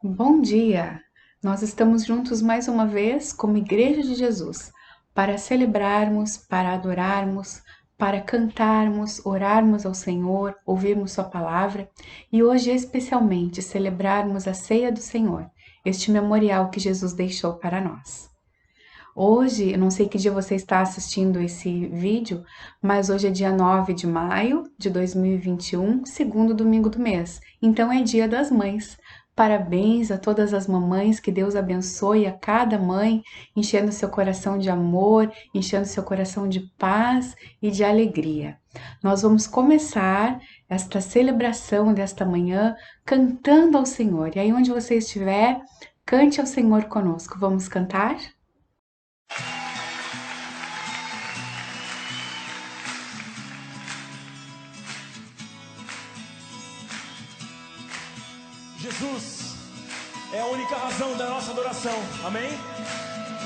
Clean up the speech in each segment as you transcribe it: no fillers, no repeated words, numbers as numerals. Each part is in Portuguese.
Bom dia! Nós estamos juntos mais uma vez como Igreja de Jesus para celebrarmos, para adorarmos, para cantarmos, orarmos ao Senhor, ouvirmos Sua palavra e hoje especialmente celebrarmos a ceia do Senhor, este memorial que Jesus deixou para nós. Hoje, eu não sei que dia você está assistindo esse vídeo, mas hoje é dia 9 de maio de 2021, segundo domingo do mês. Então é Dia das Mães. Parabéns a todas as mamães, que Deus abençoe a cada mãe, enchendo seu coração de amor, enchendo seu coração de paz e de alegria. Nós vamos começar esta celebração desta manhã cantando ao Senhor. E aí onde você estiver, cante ao Senhor conosco. Vamos cantar? Jesus é a única razão da nossa adoração, amém?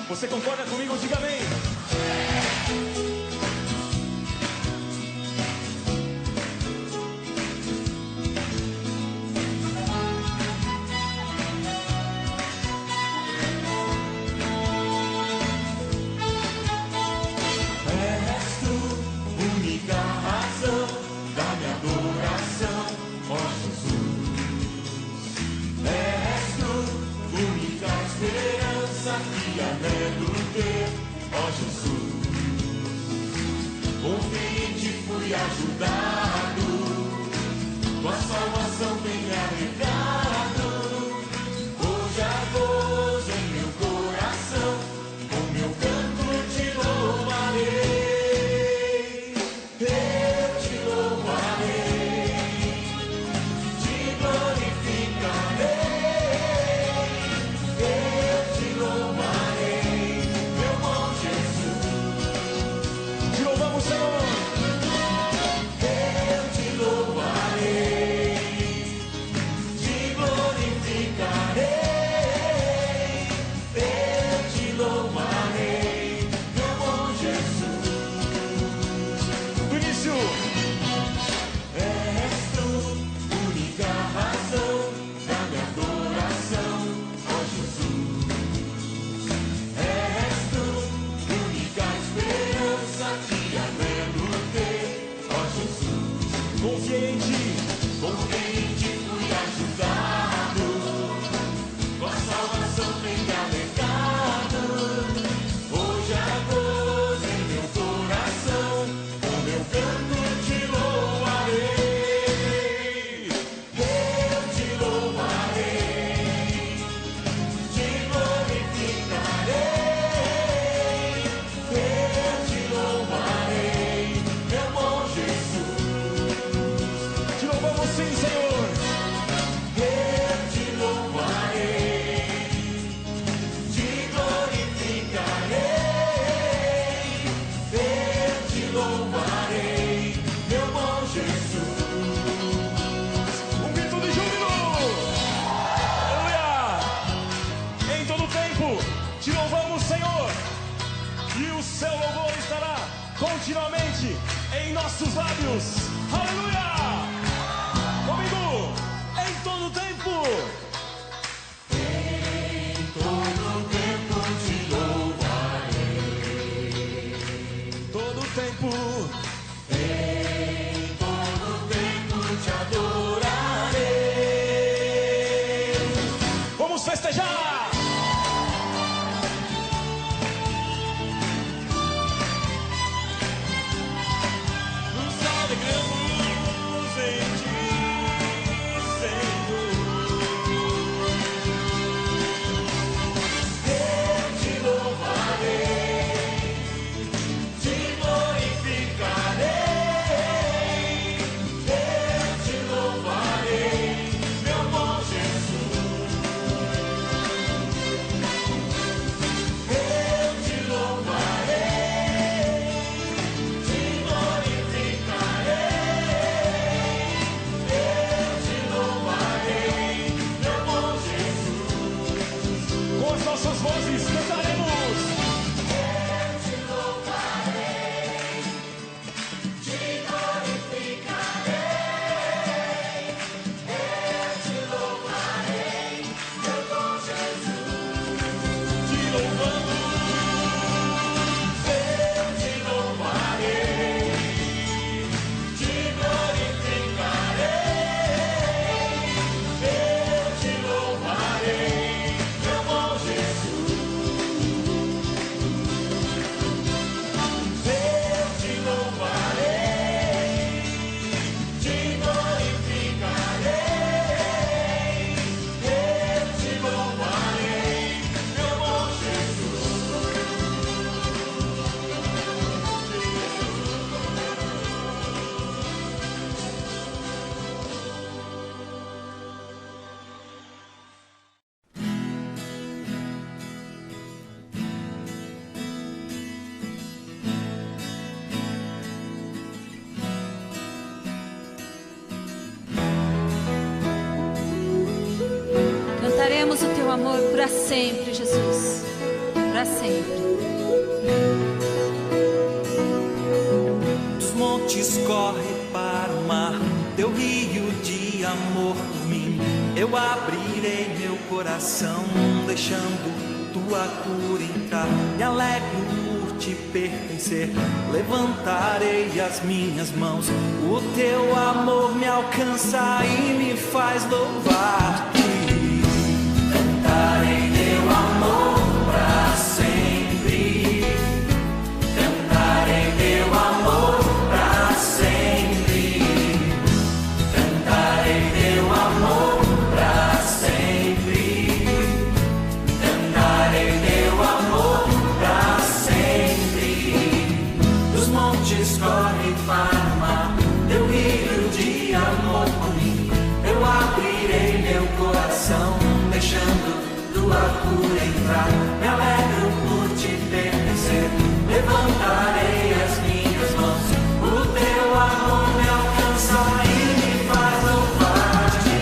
Você concorda comigo? Diga amém. És tu, única razão da minha adoração, ó Jesus. És tu, única esperança que anelo ter, ó Jesus. Confio em ti, fui ajudado, tua salvação tem me alegrado. Hoje há gozo em meu coração, com meu canto te louvarei. Eu te louvarei, te glorificarei. Eu te louvarei, meu bom Jesus. Te louvamos, Senhor. Eu te louvarei, te glorificarei. Eu te louvarei, meu bom Jesus. Do início. És tu, única razão da minha adoração, ó Jesus. És tu, única esperança que anelo ter, ó Jesus. Confiei em ti, fui ajudado, tua salvação tem me alegrado. Hoje há gozo em meu coração, com meu canto te louvarei. Eu te louvarei, te glorificarei. Eu te louvarei, meu bom Jesus. Te louvamos sim, Senhor. Eu te louvarei, te glorificarei. Eu te louvarei, meu bom Jesus. Um grito de júbilo. Aleluia. Em todo tempo te louvamos, Senhor, e o seu louvor estará continuamente em nossos lábios. Aleluia. Comigo. Em todo tempo. Em todo tempo te louvarei. Todo tempo. Em todo tempo te adorarei. Vamos festejar. Nos alegramos em ti, Senhor. Queremos o teu amor para sempre, Jesus, para sempre. Os montes correm para o mar, teu rio de amor por mim. Eu abrirei meu coração, deixando tua cura entrar. Me alegro por te pertencer, levantarei as minhas mãos. O teu amor me alcança e me faz louvar-te. Cantarei teu amor pra sempre. Cantarei teu amor pra sempre. Cantarei teu amor pra sempre. Cantarei teu amor pra sempre. Dos montes corre para o mar, teu rio de amor por mim. Eu abrirei meu coração, deixando tua cura entrar. Me alegro por te pertencer, levantarei as minhas mãos. O teu amor me alcança e me faz louvar-te.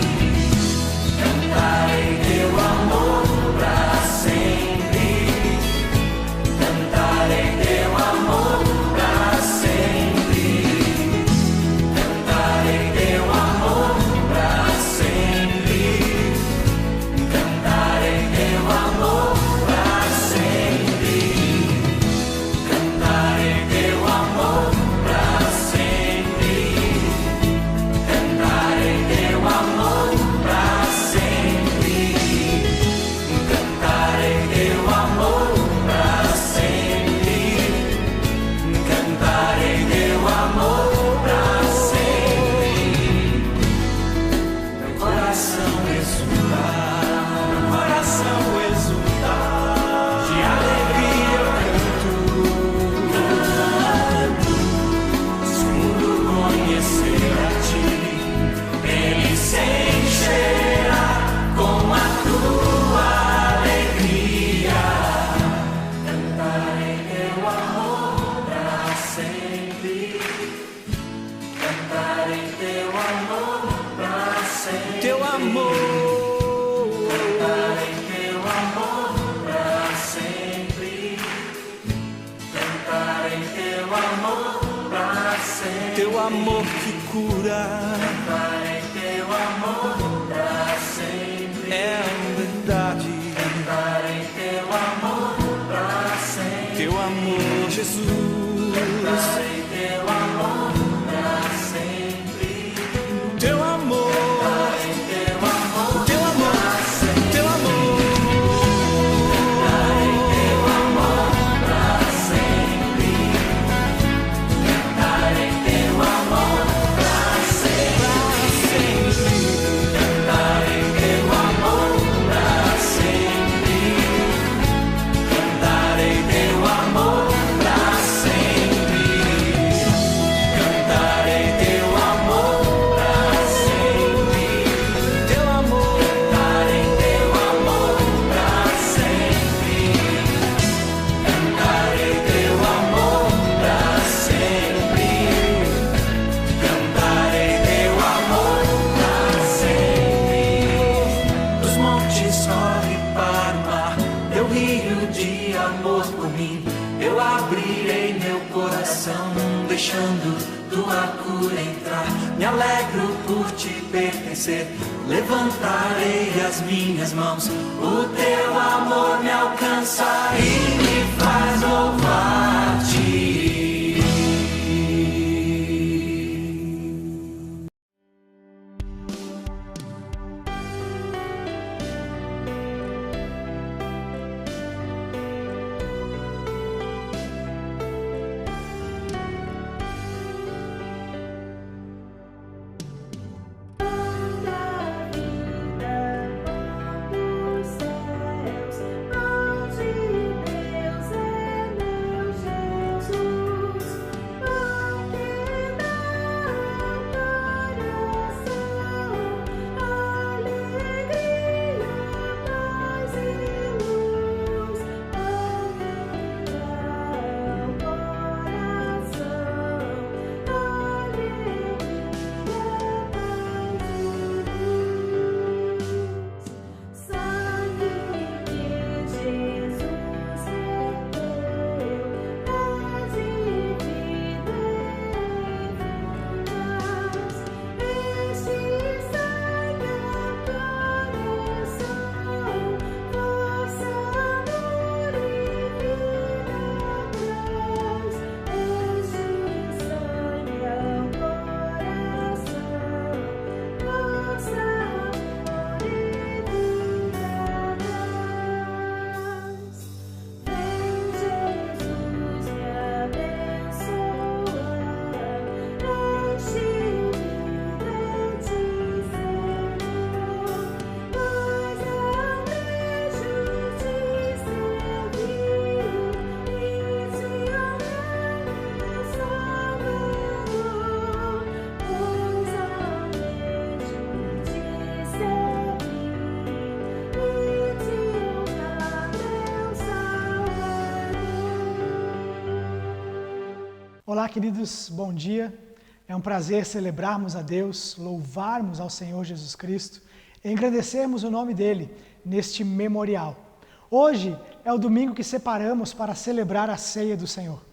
Cantarei teu amor pra sempre. Cantarei teu amor pra sempre. Cantarei teu amor pra sempre. Cantarei teu amor pra sempre. Cantarei teu amor pra sempre. Cantarei teu amor pra sempre. Cantarei teu amor pra sempre. Cantarei teu amor pra sempre. Meu coração exultar, meu coração exultar. De alegria eu canto. Se o mundo conhecer a ti, ele se encherá com a tua alegria. Cantarei teu amor pra sempre. Cantarei teu amor pra sempre. Teu amor. Cantarei teu amor pra sempre. Cantarei teu amor pra sempre. Teu amor que cura. Cantarei teu amor pra sempre. É a verdade. Cantarei teu amor pra sempre. Teu amor, Jesus. Cantarei teu amor pra sempre. Teu amor. Cantarei teu amor. Teu amor. Teu amor. Cantarei teu amor pra sempre. Cantarei teu amor pra sempre. Cantarei teu amor pra sempre. Cantarei teu amor pra sempre. Cantarei teu amor pra sempre. Teu amor. Cantarei teu amor pra sempre. Cantarei teu amor pra sempre. Cantarei teu amor pra sempre. Dos montes corre para o mar, teu rio de amor por mim. Eu abrirei meu coração, deixando tua cura entrar. Me alegro por te pertencer, levantarei as minhas mãos. O teu amor me alcança e me faz louvar-te. Deus é Olá, queridos, bom dia. É um prazer celebrarmos a Deus, louvarmos ao Senhor Jesus Cristo, engrandecermos o nome dEle neste memorial. Hoje é o domingo que separamos para celebrar a ceia do Senhor.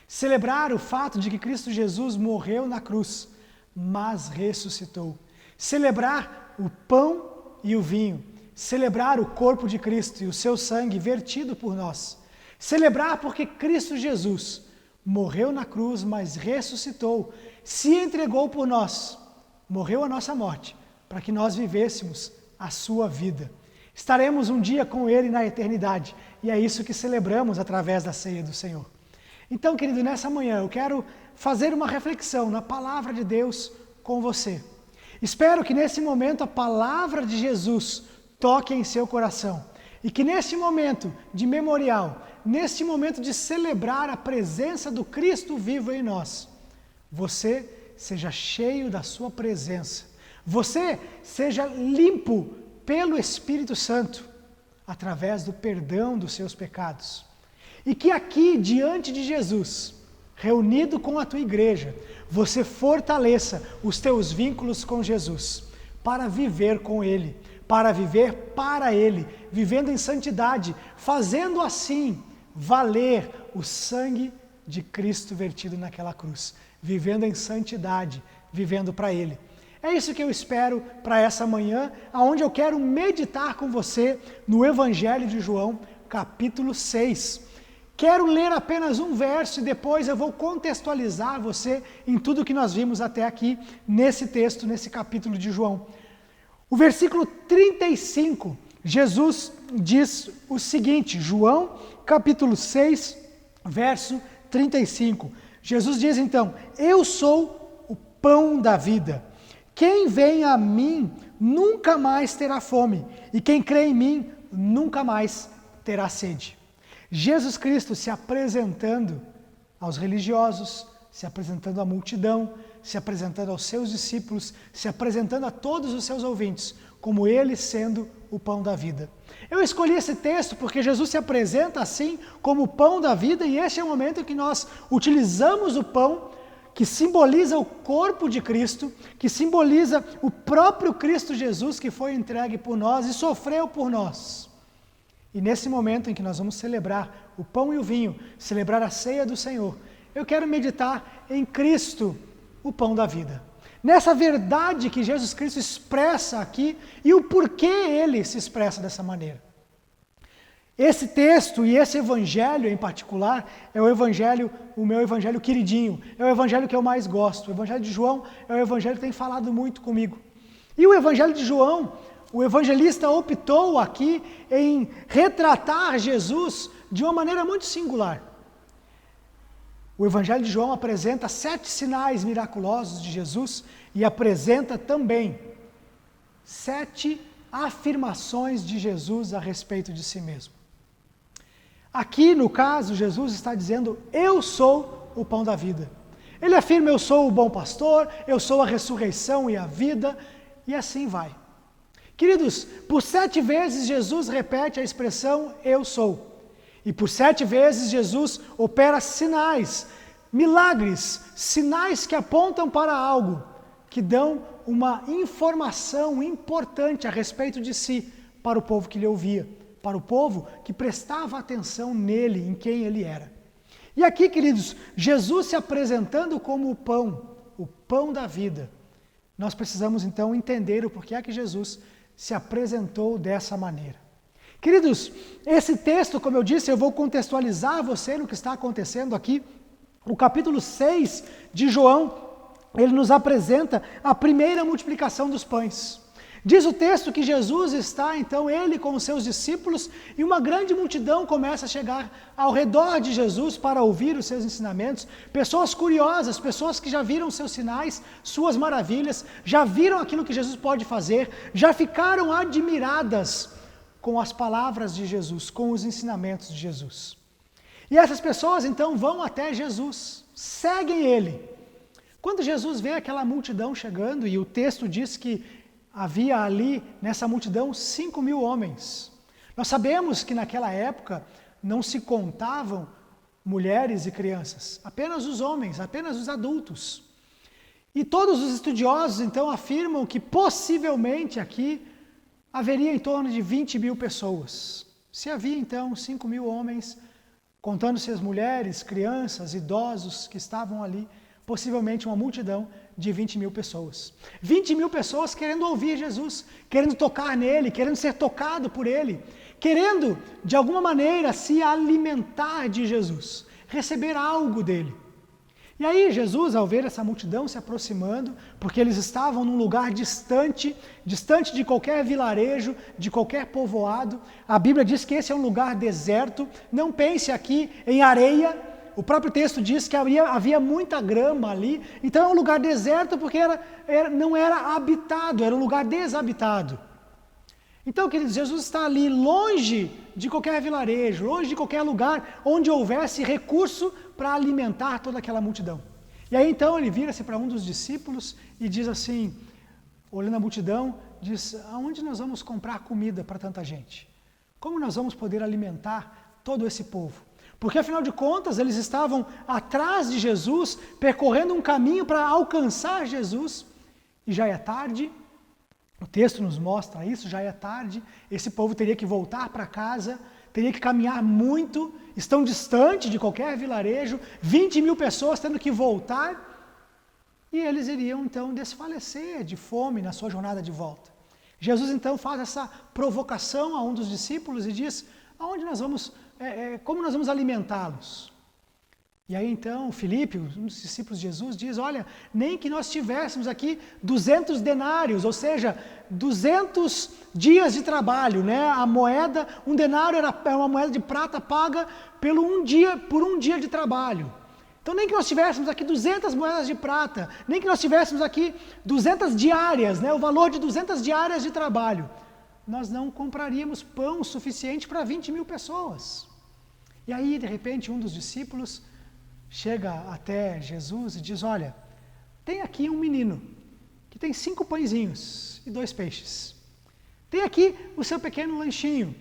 Celebrar o fato de que Cristo Jesus morreu na cruz, mas ressuscitou. Celebrar o pão e o vinho. Celebrar o corpo de Cristo e o seu sangue vertido por nós. Celebrar porque Cristo Jesus morreu na cruz, mas ressuscitou, se entregou por nós, morreu a nossa morte, para que nós vivêssemos a sua vida. Estaremos um dia com Ele na eternidade, e é isso que celebramos através da ceia do Senhor. Então, querido, nessa manhã eu quero fazer uma reflexão na palavra de Deus com você. Espero que nesse momento a palavra de Jesus toque em seu coração, e que nesse momento de memorial, neste momento de celebrar a presença do Cristo vivo em nós, você seja cheio da sua presença, você seja limpo pelo Espírito Santo, através do perdão dos seus pecados. E que aqui, diante de Jesus, reunido com a tua igreja, você fortaleça os teus vínculos com Jesus, para viver com Ele, para viver para Ele, vivendo em santidade, fazendo assim valer o sangue de Cristo vertido naquela cruz, vivendo em santidade, vivendo para Ele. É isso que eu espero para essa manhã, onde eu quero meditar com você no Evangelho de João, capítulo 6. Quero ler apenas um verso e depois eu vou contextualizar você em tudo que nós vimos até aqui nesse texto, nesse capítulo de João. O versículo 35, Jesus diz o seguinte, João capítulo 6, verso 35. Jesus diz então, eu sou o pão da vida. Quem vem a mim nunca mais terá fome, e quem crê em mim nunca mais terá sede. Jesus Cristo se apresentando aos religiosos, se apresentando à multidão, se apresentando aos seus discípulos, se apresentando a todos os seus ouvintes, como Ele sendo o pão da vida. Eu escolhi esse texto porque Jesus se apresenta assim como o pão da vida, e este é o momento em que nós utilizamos o pão, que simboliza o corpo de Cristo, que simboliza o próprio Cristo Jesus que foi entregue por nós e sofreu por nós. E nesse momento em que nós vamos celebrar o pão e o vinho, celebrar a ceia do Senhor, eu quero meditar em Cristo, o pão da vida. Nessa verdade que Jesus Cristo expressa aqui e o porquê Ele se expressa dessa maneira. Esse texto e esse evangelho em particular é o meu evangelho queridinho, é o evangelho que eu mais gosto. O evangelho de João é o evangelho que tem falado muito comigo. E o evangelho de João, o evangelista optou aqui em retratar Jesus de uma maneira muito singular. O Evangelho de João apresenta 7 sinais miraculosos de Jesus e apresenta também 7 afirmações de Jesus a respeito de si mesmo. Aqui, no caso, Jesus está dizendo, eu sou o pão da vida. Ele afirma, eu sou o bom pastor, eu sou a ressurreição e a vida, e assim vai. Queridos, por 7 vezes Jesus repete a expressão, eu sou. E por 7 vezes Jesus opera sinais, milagres, sinais que apontam para algo, que dão uma informação importante a respeito de si para o povo que lhe ouvia, para o povo que prestava atenção nele, em quem ele era. E aqui, queridos, Jesus se apresentando como o pão da vida. Nós precisamos então entender o porquê é que Jesus se apresentou dessa maneira. Queridos, esse texto, como eu disse, eu vou contextualizar você no que está acontecendo aqui. O capítulo 6 de João, ele nos apresenta a primeira multiplicação dos pães. Diz o texto que Jesus está, então, ele com os seus discípulos, e uma grande multidão começa a chegar ao redor de Jesus para ouvir os seus ensinamentos. Pessoas curiosas, pessoas que já viram seus sinais, suas maravilhas, já viram aquilo que Jesus pode fazer, já ficaram admiradas com as palavras de Jesus, com os ensinamentos de Jesus. E essas pessoas então vão até Jesus, seguem Ele. Quando Jesus vê aquela multidão chegando, e o texto diz que havia ali nessa multidão 5.000 homens. Nós sabemos que naquela época não se contavam mulheres e crianças, apenas os homens, apenas os adultos. E todos os estudiosos, então, afirmam que possivelmente aqui haveria em torno de 20 mil pessoas. Se havia, então, 5 mil homens, contando-se as mulheres, crianças, idosos que estavam ali, possivelmente uma multidão de 20 mil pessoas. 20 mil pessoas querendo ouvir Jesus, querendo tocar nele, querendo ser tocado por ele, querendo, de alguma maneira, se alimentar de Jesus, receber algo dele. E aí Jesus, ao ver essa multidão se aproximando, porque eles estavam num lugar distante de qualquer vilarejo, de qualquer povoado, a Bíblia diz que esse é um lugar deserto, não pense aqui em areia, o próprio texto diz que havia muita grama ali, então é um lugar deserto porque não era habitado, era um lugar desabitado. Então, queridos, Jesus está ali longe de qualquer vilarejo, longe de qualquer lugar onde houvesse recurso para alimentar toda aquela multidão. E aí então ele vira-se para um dos discípulos e diz assim, olhando a multidão, diz, aonde nós vamos comprar comida para tanta gente? Como nós vamos poder alimentar todo esse povo? Porque afinal de contas eles estavam atrás de Jesus, percorrendo um caminho para alcançar Jesus, e já é tarde. O texto nos mostra isso, já é tarde, esse povo teria que voltar para casa, teria que caminhar muito, estão distante de qualquer vilarejo, 20 mil pessoas tendo que voltar, e eles iriam então desfalecer de fome na sua jornada de volta. Jesus então faz essa provocação a um dos discípulos e diz, aonde nós vamos, como nós vamos alimentá-los? E aí então Filipe, um dos discípulos de Jesus, diz, olha, nem que nós tivéssemos aqui 200 denários, ou seja, 200 dias de trabalho, né? A moeda, um denário era uma moeda de prata paga por um dia de trabalho. Então nem que nós tivéssemos aqui 200 moedas de prata, nem que nós tivéssemos aqui 200 diárias, né? O valor de 200 diárias de trabalho, nós não compraríamos pão suficiente para 20 mil pessoas. E aí, de repente, um dos discípulos chega até Jesus e diz, olha, tem aqui um menino que tem 5 pãezinhos e 2 peixes. Tem aqui o seu pequeno lanchinho.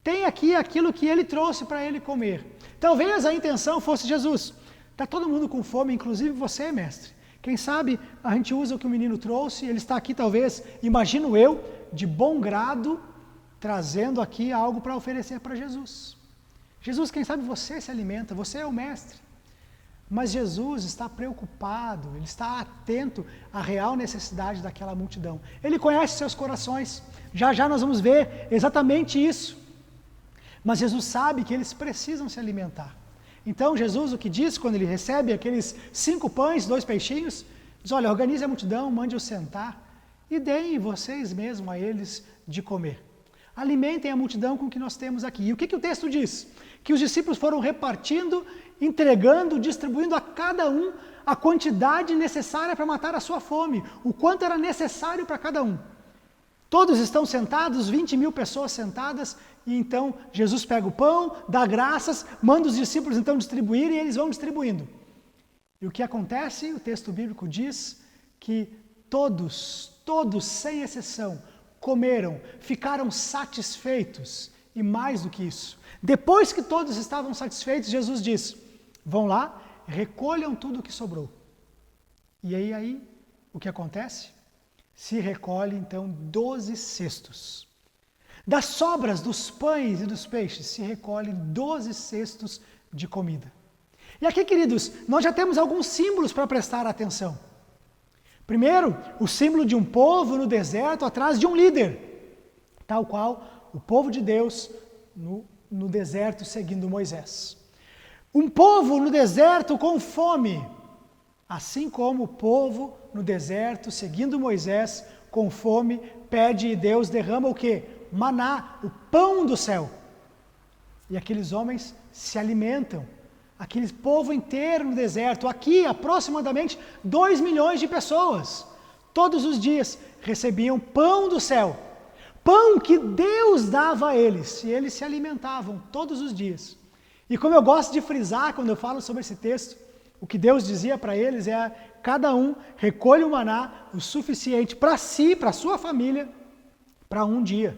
Tem aqui aquilo que ele trouxe para ele comer. Talvez a intenção fosse, Jesus, está todo mundo com fome, inclusive você, mestre. Quem sabe a gente usa o que o menino trouxe, ele está aqui talvez, imagino eu, de bom grado, trazendo aqui algo para oferecer para Jesus. Jesus, quem sabe você se alimenta, você é o mestre. Mas Jesus está preocupado, ele está atento à real necessidade daquela multidão. Ele conhece seus corações, já nós vamos ver exatamente isso. Mas Jesus sabe que eles precisam se alimentar. Então Jesus o que diz quando ele recebe aqueles 5 pães, 2 peixinhos, diz, olha, organize a multidão, mande-os sentar e deem vocês mesmos a eles de comer. Alimentem a multidão com o que nós temos aqui. E o que o texto diz? Que os discípulos foram repartindo, entregando, distribuindo a cada um a quantidade necessária para matar a sua fome, o quanto era necessário para cada um. Todos estão sentados, 20 mil pessoas sentadas, e então Jesus pega o pão, dá graças, manda os discípulos então distribuírem, e eles vão distribuindo. E o que acontece? O texto bíblico diz que todos, sem exceção, comeram, ficaram satisfeitos, e mais do que isso. Depois que todos estavam satisfeitos, Jesus diz, vão lá, recolham tudo o que sobrou. E aí, o que acontece? Se recolhe, então, 12 cestos. Das sobras dos pães e dos peixes, se recolhe 12 cestos de comida. E aqui, queridos, nós já temos alguns símbolos para prestar atenção. Primeiro, o símbolo de um povo no deserto atrás de um líder, tal qual o povo de Deus no deserto seguindo Moisés. Um povo no deserto com fome, assim como o povo no deserto seguindo Moisés com fome, pede e Deus derrama o quê? Maná, o pão do céu. E aqueles homens se alimentam, aquele povo inteiro no deserto, aqui aproximadamente 2 milhões de pessoas, todos os dias recebiam pão do céu, pão que Deus dava a eles, e eles se alimentavam todos os dias. E como eu gosto de frisar quando eu falo sobre esse texto, o que Deus dizia para eles é: cada um recolhe o maná o suficiente para si, para a sua família, para um dia.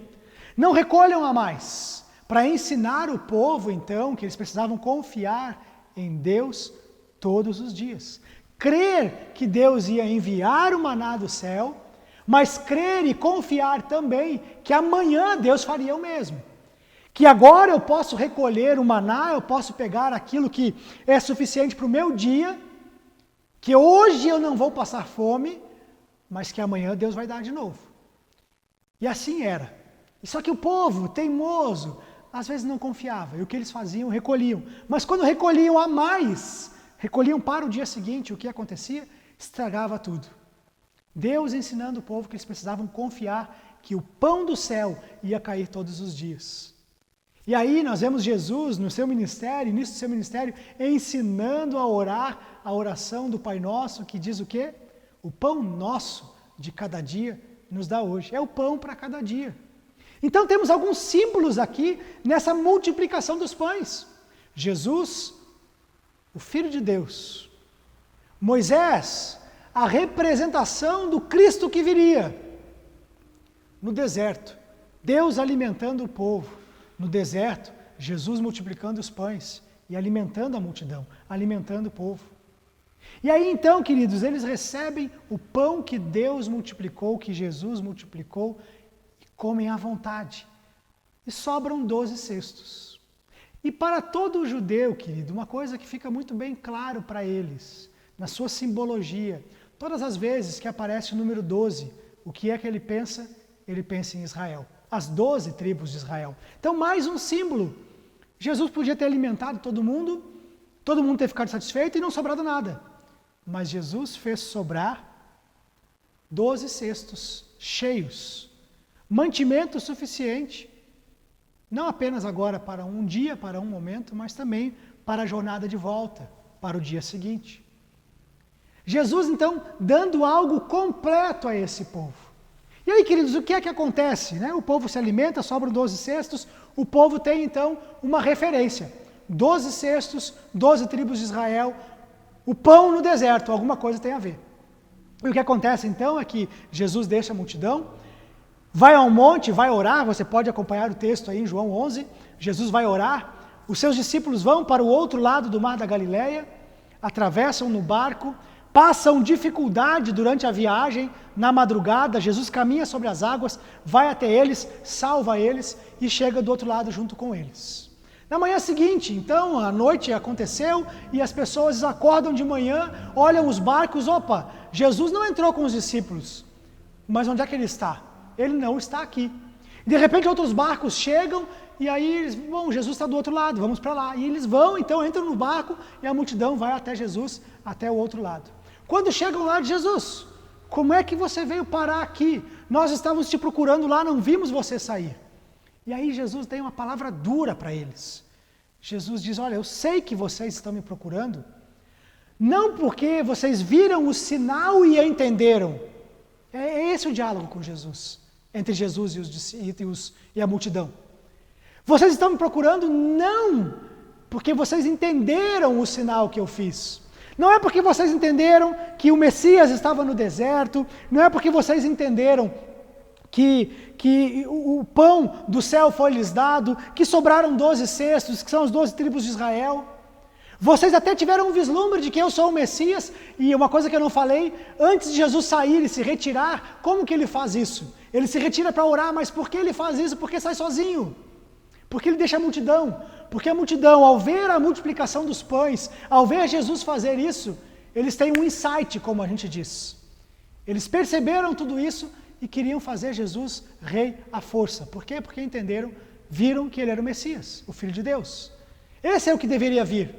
Não recolham a mais, para ensinar o povo, então, que eles precisavam confiar em Deus todos os dias. Crer que Deus ia enviar o maná do céu, mas crer e confiar também que amanhã Deus faria o mesmo. Que agora eu posso recolher o maná, eu posso pegar aquilo que é suficiente para o meu dia, que hoje eu não vou passar fome, mas que amanhã Deus vai dar de novo. E assim era. Só que o povo, teimoso, às vezes não confiava. E o que eles faziam? Recolhiam. Mas quando recolhiam a mais, recolhiam para o dia seguinte, o que acontecia? Estragava tudo. Deus ensinando o povo que eles precisavam confiar que o pão do céu ia cair todos os dias. E aí nós vemos Jesus no seu ministério, início do seu ministério, ensinando a orar a oração do Pai Nosso, que diz o quê? O pão nosso de cada dia nos dá hoje. É o pão para cada dia. Então temos alguns símbolos aqui nessa multiplicação dos pães. Jesus, o Filho de Deus. Moisés, a representação do Cristo que viria. No deserto, Deus alimentando o povo. No deserto, Jesus multiplicando os pães e alimentando a multidão, alimentando o povo. E aí então, queridos, eles recebem o pão que Deus multiplicou, que Jesus multiplicou, e comem à vontade. E sobram 12 cestos. E para todo judeu, querido, uma coisa que fica muito bem claro para eles, na sua simbologia, todas as vezes que aparece o número 12, o que é que ele pensa? Ele pensa em Israel. As 12 tribos de Israel. Então, mais um símbolo. Jesus podia ter alimentado todo mundo ter ficado satisfeito e não sobrado nada. Mas Jesus fez sobrar 12 cestos cheios. Mantimento suficiente, não apenas agora para um dia, para um momento, mas também para a jornada de volta, para o dia seguinte. Jesus, então, dando algo completo a esse povo. E aí, queridos, o que é que acontece? O povo se alimenta, sobram 12 cestos, o povo tem, então, uma referência. 12 cestos, 12 tribos de Israel, o pão no deserto, alguma coisa tem a ver. E o que acontece, então, é que Jesus deixa a multidão, vai ao monte, vai orar, você pode acompanhar o texto aí em João 11, Jesus vai orar, os seus discípulos vão para o outro lado do mar da Galileia, atravessam no barco, passam dificuldade durante a viagem, na madrugada, Jesus caminha sobre as águas, vai até eles, salva eles e chega do outro lado junto com eles. Na manhã seguinte, então, a noite aconteceu e as pessoas acordam de manhã, olham os barcos, opa, Jesus não entrou com os discípulos, mas onde é que ele está? Ele não está aqui. De repente outros barcos chegam e aí, bom, Jesus está do outro lado, vamos para lá. E eles vão, então entram no barco e a multidão vai até Jesus, até o outro lado. Quando chegam lá, Jesus, como é que você veio parar aqui? Nós estávamos te procurando lá, não vimos você sair. E aí Jesus tem uma palavra dura para eles. Jesus diz, olha, eu sei que vocês estão me procurando, não porque vocês viram o sinal e entenderam. É esse o diálogo com Jesus, entre Jesus e a multidão. Vocês estão me procurando não porque vocês entenderam o sinal que eu fiz. Não é porque vocês entenderam que o Messias estava no deserto, não é porque vocês entenderam que o pão do céu foi lhes dado, que sobraram 12 cestos, que são as 12 tribos de Israel. Vocês até tiveram um vislumbre de que eu sou o Messias, e uma coisa que eu não falei, antes de Jesus sair e se retirar, como que ele faz isso? Ele se retira para orar, mas por que ele faz isso? Porque sai sozinho. Porque ele deixa a multidão. Porque a multidão, ao ver a multiplicação dos pães, ao ver Jesus fazer isso, eles têm um insight, como a gente diz. Eles perceberam tudo isso e queriam fazer Jesus rei à força. Por quê? Porque entenderam, viram que ele era o Messias, o Filho de Deus. Esse é o que deveria vir.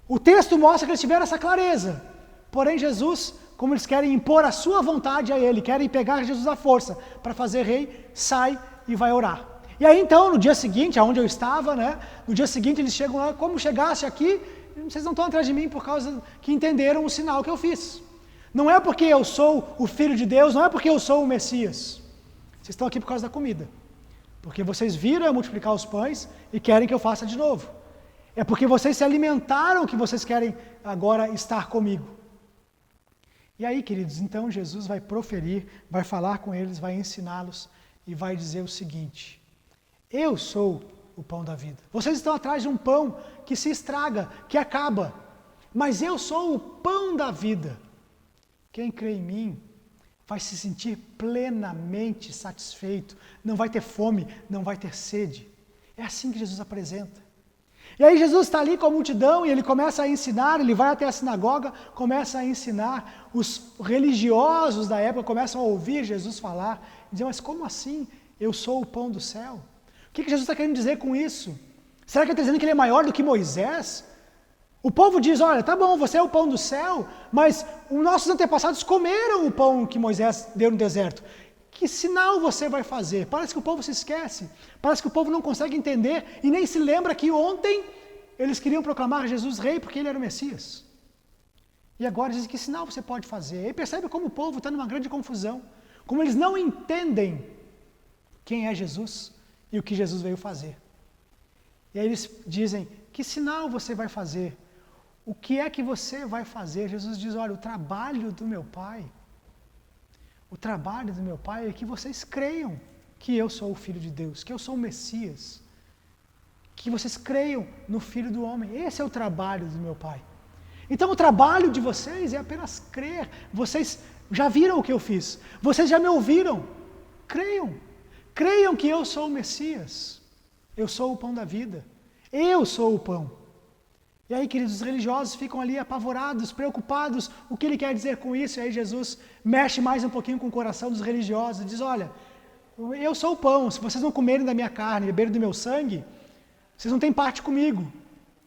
O texto mostra que eles tiveram essa clareza. Porém, Jesus, como eles querem impor a sua vontade a ele, querem pegar Jesus à força para fazer rei, sai e vai orar. E aí então, no dia seguinte, aonde eu estava, no dia seguinte eles chegam lá, como chegaste aqui, vocês não estão atrás de mim por causa que entenderam o sinal que eu fiz. Não é porque eu sou o Filho de Deus, não é porque eu sou o Messias. Vocês estão aqui por causa da comida. Porque vocês viram eu multiplicar os pães e querem que eu faça de novo. É porque vocês se alimentaram que vocês querem agora estar comigo. E aí, queridos, então Jesus vai proferir, vai falar com eles, vai ensiná-los e vai dizer o seguinte: eu sou o pão da vida. Vocês estão atrás de um pão que se estraga, que acaba. Mas eu sou o pão da vida. Quem crê em mim vai se sentir plenamente satisfeito. Não vai ter fome, não vai ter sede. É assim que Jesus apresenta. E aí Jesus está ali com a multidão e ele começa a ensinar, ele vai até a sinagoga, começa a ensinar. Os religiosos da época começam a ouvir Jesus falar. E dizem, mas como assim? Eu sou o pão do céu. O que Jesus está querendo dizer com isso? Será que ele está dizendo que ele é maior do que Moisés? O povo diz, olha, tá bom, você é o pão do céu, mas os nossos antepassados comeram o pão que Moisés deu no deserto. Que sinal você vai fazer? Parece que o povo se esquece, parece que o povo não consegue entender e nem se lembra que ontem eles queriam proclamar Jesus rei porque ele era o Messias. E agora dizem, que sinal você pode fazer? E percebe como o povo está numa grande confusão, como eles não entendem quem é Jesus e o que Jesus veio fazer. E aí eles dizem, que sinal você vai fazer? O que é que você vai fazer? Jesus diz, olha, o trabalho do meu Pai é que vocês creiam que eu sou o Filho de Deus, que eu sou o Messias, que vocês creiam no Filho do Homem. Esse é o trabalho do meu Pai. Então o trabalho de vocês é apenas crer. Vocês já viram o que eu fiz, vocês já me ouviram. Creiam que eu sou o Messias, eu sou o pão da vida, eu sou o pão. E aí, queridos, os religiosos ficam ali apavorados, preocupados, o que ele quer dizer com isso? E aí Jesus mexe mais um pouquinho com o coração dos religiosos, diz, olha, eu sou o pão, se vocês não comerem da minha carne, beberem do meu sangue, vocês não têm parte comigo.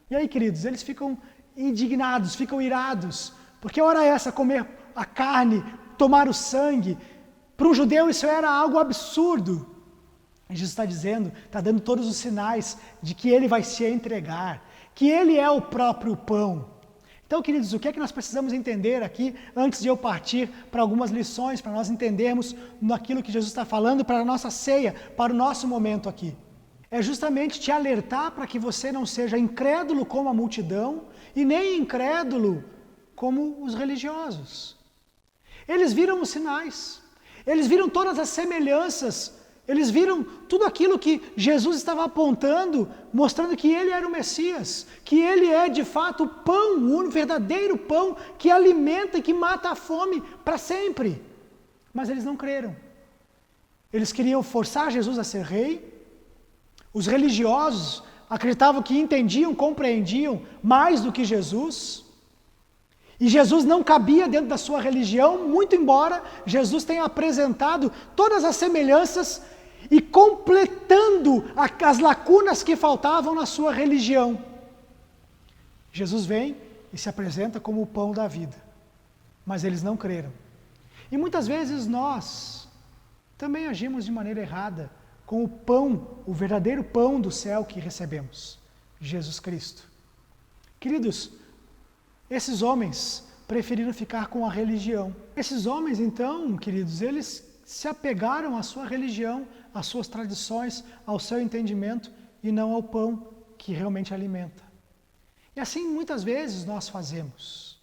E aí, queridos, eles ficam indignados, ficam irados, porque hora é essa, comer a carne, tomar o sangue? Para um judeu isso era algo absurdo. E Jesus está dizendo, está dando todos os sinais de que ele vai se entregar, que ele é o próprio pão. Então, queridos, o que é que nós precisamos entender aqui, antes de eu partir para algumas lições, para nós entendermos naquilo que Jesus está falando para a nossa ceia, para o nosso momento aqui? É justamente te alertar para que você não seja incrédulo como a multidão e nem incrédulo como os religiosos. Eles viram os sinais, eles viram todas as semelhanças, eles viram tudo aquilo que Jesus estava apontando, mostrando que ele era o Messias, que ele é de fato o pão, o verdadeiro pão que alimenta e que mata a fome para sempre. Mas eles não creram. Eles queriam forçar Jesus a ser rei. Os religiosos acreditavam que entendiam, compreendiam mais do que Jesus. E Jesus não cabia dentro da sua religião, muito embora Jesus tenha apresentado todas as semelhanças e completando as lacunas que faltavam na sua religião. Jesus vem e se apresenta como o pão da vida, mas eles não creram. E muitas vezes nós também agimos de maneira errada com o pão, o verdadeiro pão do céu que recebemos, Jesus Cristo. Queridos, esses homens preferiram ficar com a religião. Esses homens, então, queridos, eles se apegaram à sua religião, às suas tradições, ao seu entendimento e não ao pão que realmente alimenta. E assim muitas vezes nós fazemos.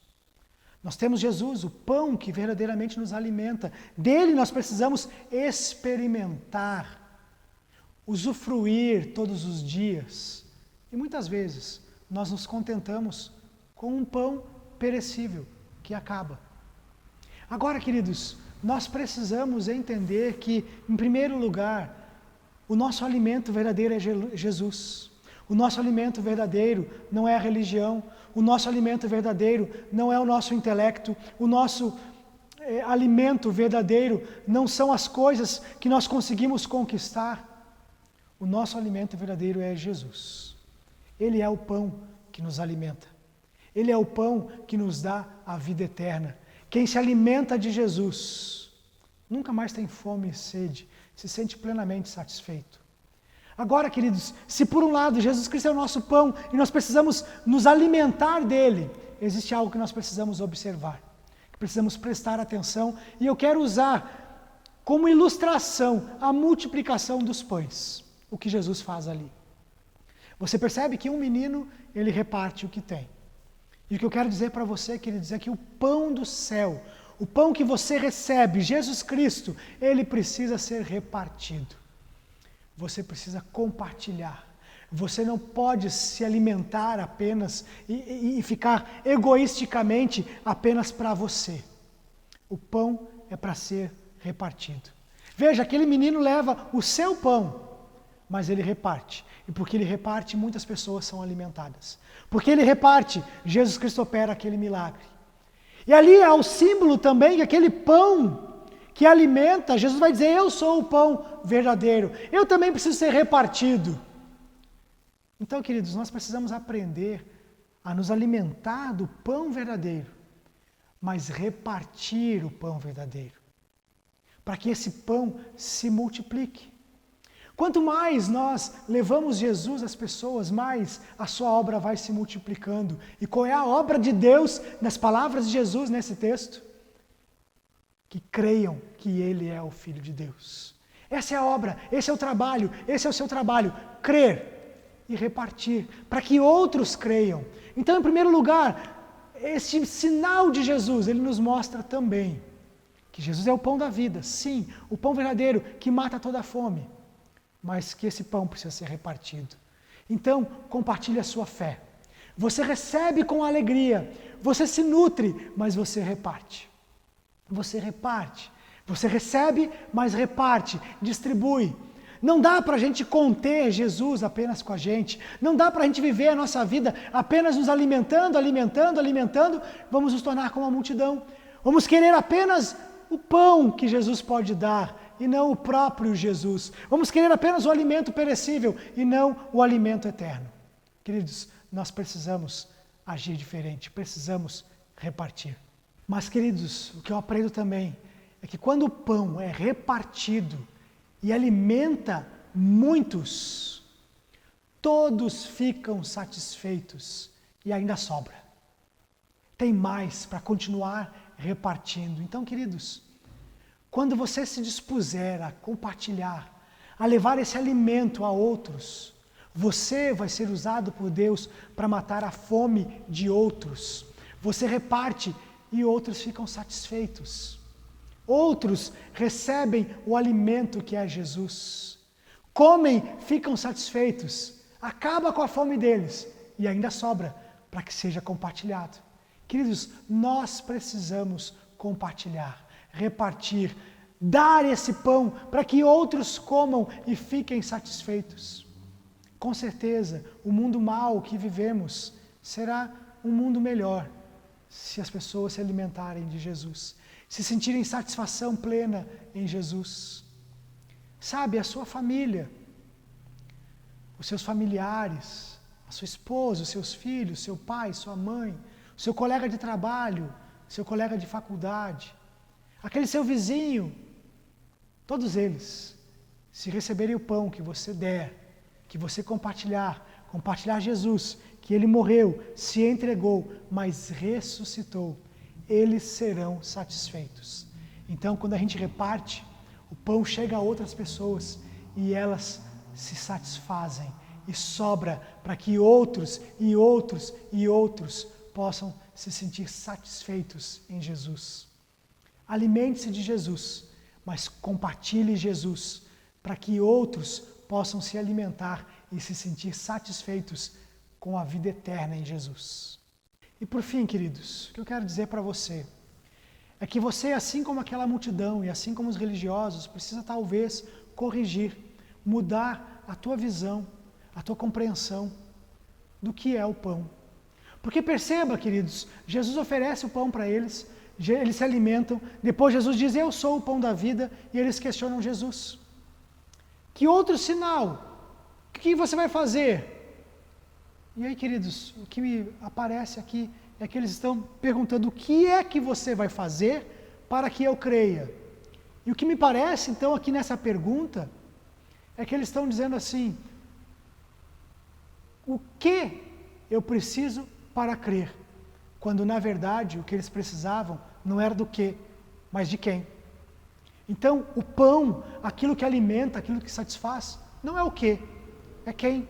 Nós temos Jesus, o pão que verdadeiramente nos alimenta. Dele nós precisamos experimentar, usufruir todos os dias. E muitas vezes nós nos contentamos com um pão perecível que acaba. Agora, queridos, nós precisamos entender que, em primeiro lugar, o nosso alimento verdadeiro é Jesus. O nosso alimento verdadeiro não é a religião. O nosso alimento verdadeiro não é o nosso intelecto. O nosso alimento verdadeiro não são as coisas que nós conseguimos conquistar. O nosso alimento verdadeiro é Jesus. Ele é o pão que nos alimenta. Ele é o pão que nos dá a vida eterna. Quem se alimenta de Jesus nunca mais tem fome e sede, se sente plenamente satisfeito. Agora, queridos, se por um lado Jesus Cristo é o nosso pão e nós precisamos nos alimentar dele, existe algo que nós precisamos observar, que precisamos prestar atenção, e eu quero usar como ilustração a multiplicação dos pães, o que Jesus faz ali. Você percebe que um menino, ele reparte o que tem. E o que eu quero dizer para você, queridos, é que o pão do céu, o pão que você recebe, Jesus Cristo, ele precisa ser repartido. Você precisa compartilhar. Você não pode se alimentar apenas e ficar egoisticamente apenas para você. O pão é para ser repartido. Veja, aquele menino leva o seu pão, mas ele reparte. E porque ele reparte, muitas pessoas são alimentadas. Porque ele reparte, Jesus Cristo opera aquele milagre. E ali é o símbolo também que aquele pão que alimenta, Jesus vai dizer, eu sou o pão verdadeiro. Eu também preciso ser repartido. Então, queridos, nós precisamos aprender a nos alimentar do pão verdadeiro, mas repartir o pão verdadeiro, para que esse pão se multiplique. Quanto mais nós levamos Jesus às pessoas, mais a sua obra vai se multiplicando. E qual é a obra de Deus nas palavras de Jesus nesse texto? Que creiam que Ele é o Filho de Deus. Essa é a obra, esse é o trabalho, esse é o seu trabalho, crer e repartir, para que outros creiam. Então, em primeiro lugar, este sinal de Jesus, ele nos mostra também que Jesus é o pão da vida, sim, o pão verdadeiro que mata toda a fome, mas que esse pão precisa ser repartido. Então, compartilhe a sua fé. Você recebe com alegria, você se nutre, mas você reparte. Você reparte. Você recebe, mas reparte, distribui. Não dá para a gente conter Jesus apenas com a gente. Não dá para a gente viver a nossa vida apenas nos alimentando. Vamos nos tornar como a multidão. Vamos querer apenas o pão que Jesus pode dar e não o próprio Jesus. Vamos querer apenas o alimento perecível e não o alimento eterno. Queridos, nós precisamos agir diferente, precisamos repartir. Mas, queridos, o que eu aprendo também é que quando o pão é repartido e alimenta muitos, todos ficam satisfeitos e ainda sobra. Tem mais para continuar repartindo. Então, queridos, quando você se dispuser a compartilhar, a levar esse alimento a outros, você vai ser usado por Deus para matar a fome de outros. Você reparte e outros ficam satisfeitos. Outros recebem o alimento que é Jesus. Comem, ficam satisfeitos. Acaba com a fome deles e ainda sobra para que seja compartilhado. Queridos, nós precisamos compartilhar, repartir, dar esse pão para que outros comam e fiquem satisfeitos. Com certeza, o mundo mau que vivemos será um mundo melhor se as pessoas se alimentarem de Jesus, se sentirem satisfação plena em Jesus. Sabe, a sua família, os seus familiares, a sua esposa, os seus filhos, seu pai, sua mãe, o seu colega de trabalho, seu colega de faculdade, aquele seu vizinho, todos eles, se receberem o pão que você der, que você compartilhar Jesus, que Ele morreu, se entregou, mas ressuscitou, eles serão satisfeitos. Então, quando a gente reparte, o pão chega a outras pessoas e elas se satisfazem e sobra para que outros e outros e outros possam se sentir satisfeitos em Jesus. Alimente-se de Jesus, mas compartilhe Jesus para que outros possam se alimentar e se sentir satisfeitos com a vida eterna em Jesus. E por fim, queridos, o que eu quero dizer para você é que você, assim como aquela multidão e assim como os religiosos, precisa talvez corrigir, mudar a tua visão, a tua compreensão do que é o pão. Porque perceba, queridos, Jesus oferece o pão para eles se alimentam, depois Jesus diz, eu sou o pão da vida, e eles questionam Jesus. Que outro sinal? O que você vai fazer? E aí, queridos, o que me aparece aqui é que eles estão perguntando o que é que você vai fazer para que eu creia. E o que me parece, então, aqui nessa pergunta, é que eles estão dizendo assim, o que eu preciso para crer? Quando, na verdade, o que eles precisavam não era do que, mas de quem. Então, o pão, aquilo que alimenta, aquilo que satisfaz, não é o que, é quem.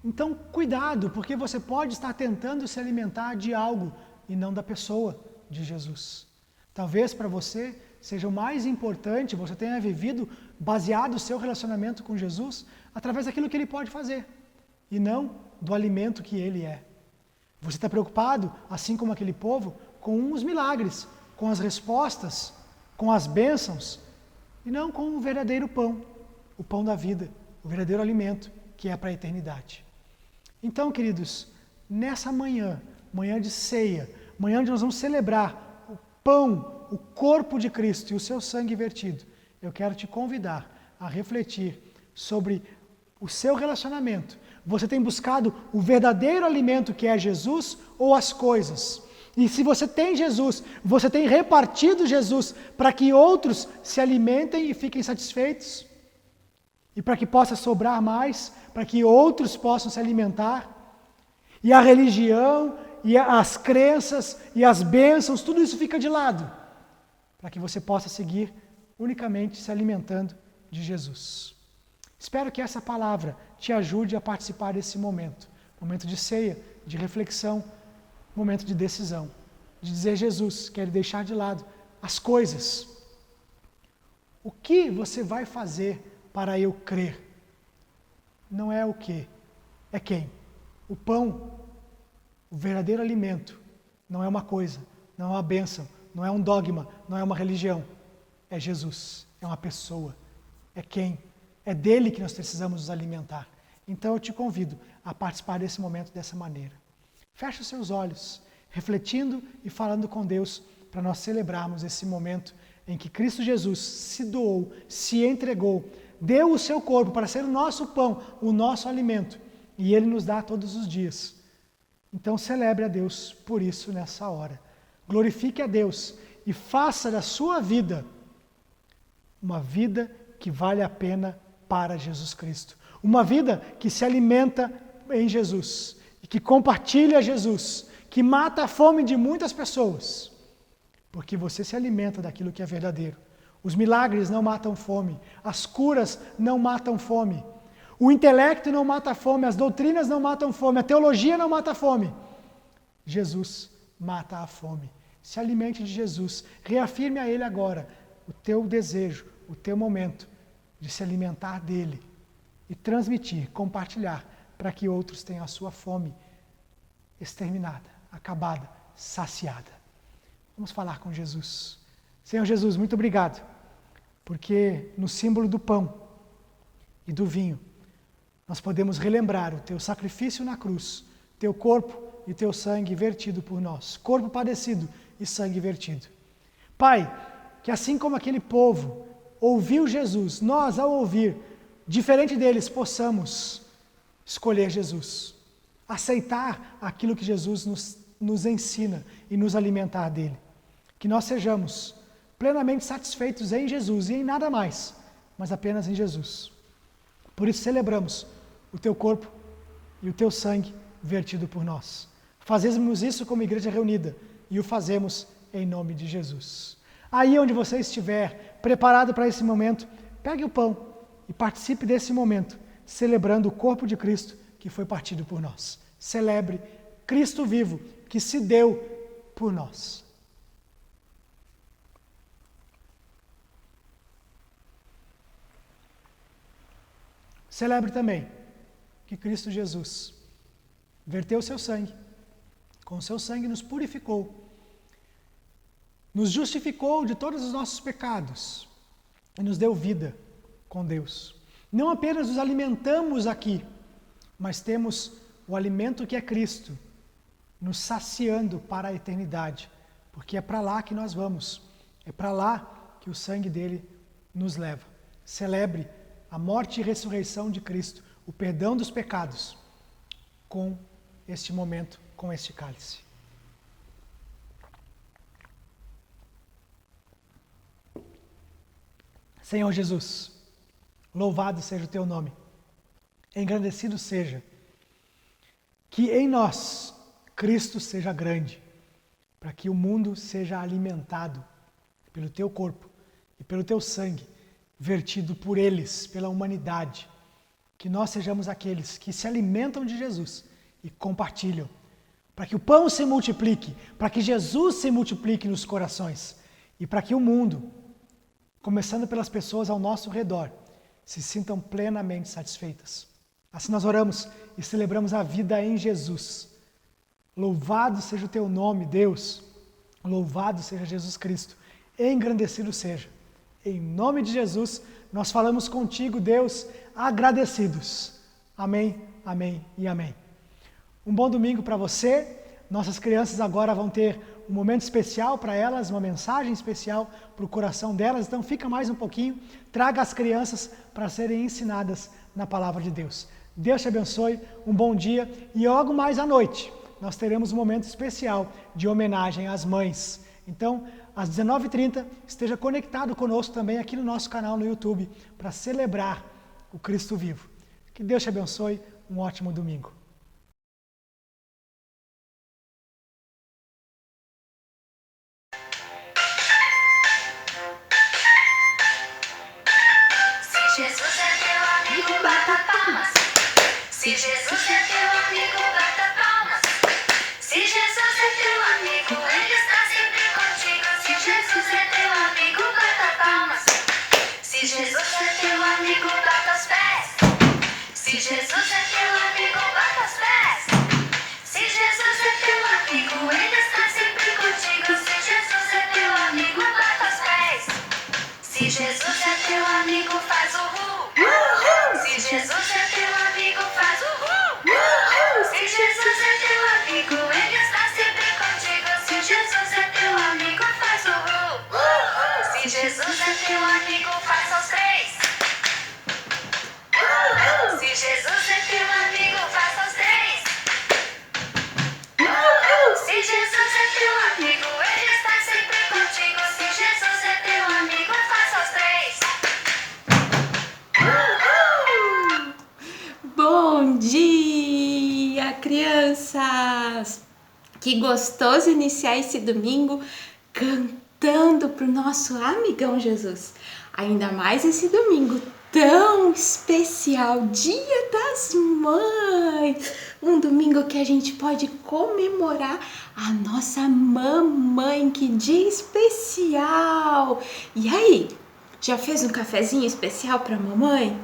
Então, cuidado, porque você pode estar tentando se alimentar de algo e não da pessoa de Jesus. Talvez para você seja o mais importante, você tenha vivido baseado o seu relacionamento com Jesus através daquilo que Ele pode fazer. e não do alimento que ele é. Você está preocupado, assim como aquele povo, com os milagres, com as respostas, com as bênçãos, e não com o verdadeiro pão, o pão da vida, o verdadeiro alimento, que é para a eternidade. Então, queridos, nessa manhã, manhã de ceia, manhã onde nós vamos celebrar o pão, o corpo de Cristo e o seu sangue vertido, eu quero te convidar a refletir sobre o seu relacionamento. Você tem buscado o verdadeiro alimento que é Jesus ou as coisas? E se você tem Jesus, você tem repartido Jesus para que outros se alimentem e fiquem satisfeitos? E para que possa sobrar mais, para que outros possam se alimentar? E a religião, e as crenças, e as bênçãos, tudo isso fica de lado, para que você possa seguir unicamente se alimentando de Jesus. Espero que essa palavra te ajude a participar desse momento de ceia, de reflexão, momento de decisão, de dizer: Jesus, quero deixar de lado as coisas. O que você vai fazer para eu crer? Não é o que, é quem. O pão, o verdadeiro alimento, não é uma coisa, não é uma bênção, não é um dogma, não é uma religião. É Jesus, é uma pessoa, é quem. É dele que nós precisamos nos alimentar. Então eu te convido a participar desse momento dessa maneira. Feche os seus olhos, refletindo e falando com Deus, para nós celebrarmos esse momento em que Cristo Jesus se doou, se entregou, deu o seu corpo para ser o nosso pão, o nosso alimento, e Ele nos dá todos os dias. Então celebre a Deus por isso nessa hora. Glorifique a Deus e faça da sua vida uma vida que vale a pena para Jesus Cristo. Uma vida que se alimenta em Jesus e que compartilha Jesus, que mata a fome de muitas pessoas, porque você se alimenta daquilo que é verdadeiro. Os milagres não matam fome, as curas não matam fome, o intelecto não mata a fome, as doutrinas não matam fome, a teologia não mata a fome. Jesus mata a fome. Se alimente de Jesus, reafirme a Ele agora o teu desejo, o teu momento de se alimentar dele e transmitir, compartilhar, para que outros tenham a sua fome exterminada, acabada, saciada. Vamos falar com Jesus. Senhor Jesus, muito obrigado, porque no símbolo do pão e do vinho, nós podemos relembrar o teu sacrifício na cruz, teu corpo e teu sangue vertido por nós, corpo padecido e sangue vertido. Pai, que assim como aquele povo ouviu Jesus, nós, ao ouvir, diferente deles, possamos escolher Jesus, aceitar aquilo que Jesus nos ensina e nos alimentar dele. Que nós sejamos plenamente satisfeitos em Jesus e em nada mais, mas apenas em Jesus. Por isso celebramos o teu corpo e o teu sangue vertido por nós. Fazemos isso como igreja reunida e o fazemos em nome de Jesus. Aí onde você estiver, preparado para esse momento, pegue o pão e participe desse momento, celebrando o corpo de Cristo que foi partido por nós. Celebre Cristo vivo que se deu por nós. Celebre também que Cristo Jesus verteu o seu sangue, com o seu sangue nos purificou, nos justificou de todos os nossos pecados e nos deu vida com Deus. Não apenas nos alimentamos aqui, mas temos o alimento que é Cristo, nos saciando para a eternidade, porque é para lá que nós vamos, é para lá que o sangue dele nos leva. Celebre a morte e ressurreição de Cristo, o perdão dos pecados, com este momento, com este cálice. Senhor Jesus, louvado seja o teu nome, engrandecido seja, que em nós Cristo seja grande, para que o mundo seja alimentado pelo teu corpo e pelo teu sangue, vertido por eles, pela humanidade, que nós sejamos aqueles que se alimentam de Jesus e compartilham, para que o pão se multiplique, para que Jesus se multiplique nos corações e para que o mundo, começando pelas pessoas ao nosso redor, se sintam plenamente satisfeitas. Assim nós oramos e celebramos a vida em Jesus. Louvado seja o teu nome, Deus. Louvado seja Jesus Cristo. Engrandecido seja. Em nome de Jesus, nós falamos contigo, Deus, agradecidos. Amém, amém e amém. Um bom domingo para você. Nossas crianças agora vão ter um momento especial para elas, uma mensagem especial para o coração delas. Então fica mais um pouquinho, traga as crianças para serem ensinadas na palavra de Deus. Deus te abençoe, um bom dia e logo mais à noite nós teremos um momento especial de homenagem às mães. Então, às 19h30, esteja conectado conosco também aqui no nosso canal no YouTube para celebrar o Cristo vivo. Que Deus te abençoe, um ótimo domingo. Se Jesus é teu amigo, bata palmas. Se Jesus é teu amigo, bata palmas. Se Jesus é teu amigo, Ele está sempre contigo. Se Jesus é teu amigo, bata palmas. Se Jesus é teu amigo, bata os pés. Se Jesus é teu amigo, bata os pés. Se Jesus é teu amigo, Ele está sempre contigo. Se Jesus é teu amigo, bata os pés. Se Jesus é teu amigo, faz o Se Jesus é teu amigo, faz o Se Jesus é teu amigo, Ele está sempre contigo. Se Jesus é teu amigo, faz o Se Jesus é teu amigo, faz os três. Se Jesus é teu amigo, faz os três. Se Jesus é teu amigo, Ele está sempre contigo. Se Jesus é teu amigo, faz os três. Bom dia, crianças! Que gostoso iniciar esse domingo cantando pro nosso amigão Jesus. Ainda mais esse domingo tão especial, Dia das Mães. Um domingo que a gente pode comemorar a nossa mamãe, que dia especial! E aí, já fez um cafezinho especial pra mamãe?